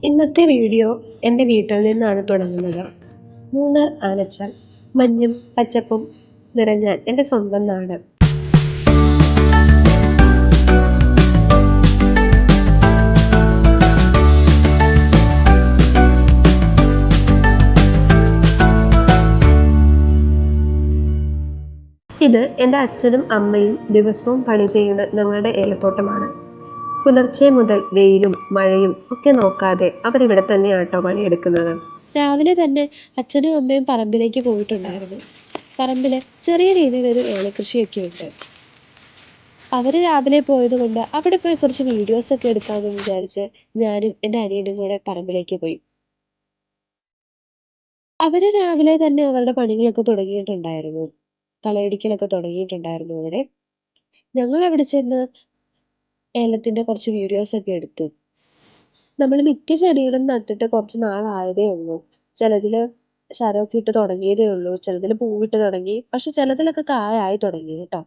ഇന്നത്തെ വീഡിയോ എൻ്റെ വീട്ടിൽ നിന്നാണ് തുടങ്ങുന്നത്. മൂന്നാർ ആനച്ചാൽ മഞ്ഞും പച്ചപ്പും നിറഞ്ഞ എൻ്റെ സ്വന്തം നാട്. ഇത് എൻ്റെ അച്ഛനും അമ്മയും ദിവസവും പണി ചെയ്യുന്ന ഞങ്ങളുടെ ഏലത്തോട്ടമാണ്. പുലർച്ചെ മുതൽ വെയിലും മഴയും ഒക്കെ നോക്കാതെ അവരിവിടെ തന്നെയാട്ടോ പണിയെടുക്കുന്നത്. രാവിലെ തന്നെ അച്ഛനും അമ്മയും പറമ്പിലേക്ക് പോയിട്ടുണ്ടായിരുന്നു. പറമ്പില് ചെറിയ രീതിയിലൊരു ഏലകൃഷിയൊക്കെ ഉണ്ട്. അവര് രാവിലെ പോയത് കൊണ്ട് അവിടെ പോയി കുറച്ച് വീഡിയോസ് ഒക്കെ എടുക്കാമെന്ന് വിചാരിച്ച് ഞാനും എൻ്റെ അനിയനും കൂടെ പറമ്പിലേക്ക് പോയി. അവര് രാവിലെ തന്നെ അവരുടെ പണികളൊക്കെ തുടങ്ങിയിട്ടുണ്ടായിരുന്നു. കളയടിക്കലൊക്കെ തുടങ്ങിയിട്ടുണ്ടായിരുന്നു അവിടെ. ഞങ്ങൾ അവിടെ ചെന്ന് ഏലത്തിന്റെ കുറച്ച് വീഡിയോസ് ഒക്കെ എടുത്തു. നമ്മൾ മിക്ക ചെടികളും നട്ടിട്ട് കുറച്ച് നാളായതേ ഉള്ളൂ. ചിലതില് ശരമൊക്കെ ഇട്ട് തുടങ്ങിയതേ ഉള്ളൂ. ചിലതില് പൂവിട്ട് തുടങ്ങി. പക്ഷെ ചിലതിലൊക്കെ കായായി തുടങ്ങി കേട്ടോ.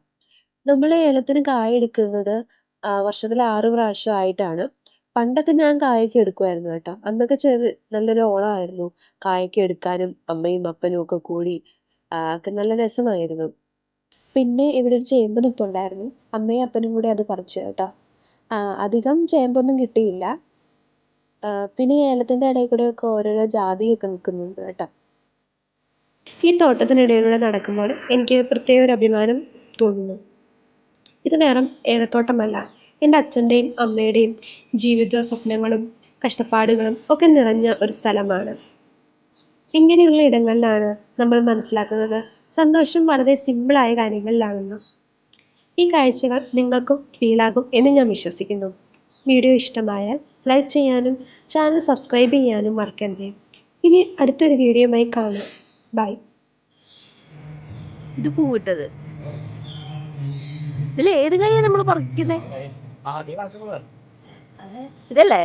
നമ്മൾ ഏലത്തിന് കായ എടുക്കുന്നത് വർഷത്തിൽ 6 പ്രാവശ്യമായിട്ടാണ്. പണ്ടൊക്കെ ഞാൻ കായൊക്കെ എടുക്കുമായിരുന്നു കേട്ടോ. അന്നൊക്കെ നല്ലൊരു ഓളമായിരുന്നു. കായൊക്കെ എടുക്കാനും അമ്മയും അപ്പനും ഒക്കെ കൂടി ഒക്കെ നല്ല രസമായിരുന്നു. പിന്നെ ഇവിടെ ഒരു ചേമ്പ് നിൽപ്പുണ്ടായിരുന്നു. അമ്മയും അപ്പനും കൂടി അത് പറിച്ചു കേട്ടോ. അധികം ചേമ്പൊന്നും കിട്ടിയില്ല. പിന്നെ ഈ ഏലത്തിന്റെ ഇടയിൽ കൂടെയൊക്കെ ഓരോരോ ജാതിയൊക്കെ നിൽക്കുന്നുണ്ട് കേട്ടോ. ഈ തോട്ടത്തിനിടയിലൂടെ നടക്കുമ്പോൾ എനിക്ക് പ്രത്യേക ഒരു അഭിമാനം തോന്നുന്നു. ഇത് വെറും ഏലത്തോട്ടമല്ല, എൻ്റെ അച്ഛൻ്റെയും അമ്മയുടെയും ജീവിത സ്വപ്നങ്ങളും കഷ്ടപ്പാടുകളും ഒക്കെ നിറഞ്ഞ ഒരു സ്ഥലമാണ്. ഇങ്ങനെയുള്ള ഇടങ്ങളിലാണ് നമ്മൾ മനസ്സിലാക്കുന്നത് സന്തോഷം വളരെ സിമ്പിളായ കാര്യങ്ങളിലാണെന്ന്. ഈ കാഴ്ചകൾ നിങ്ങൾക്കും ഫീലാകും എന്ന് ഞാൻ വിശ്വസിക്കുന്നു. വീഡിയോ ഇഷ്ടമായാൽ ലൈക്ക് ചെയ്യാനും ചാനൽ സബ്സ്ക്രൈബ് ചെയ്യാനും മറക്കരുതേ. ഇനി അടുത്തൊരു വീഡിയോയുമായി കാണാം. ബൈ. ഇത് പൂവിട്ടത് ഇതിൽ ഏത് കായ നമ്മൾ പറിക്കുന്നേ? ഇതല്ലേ?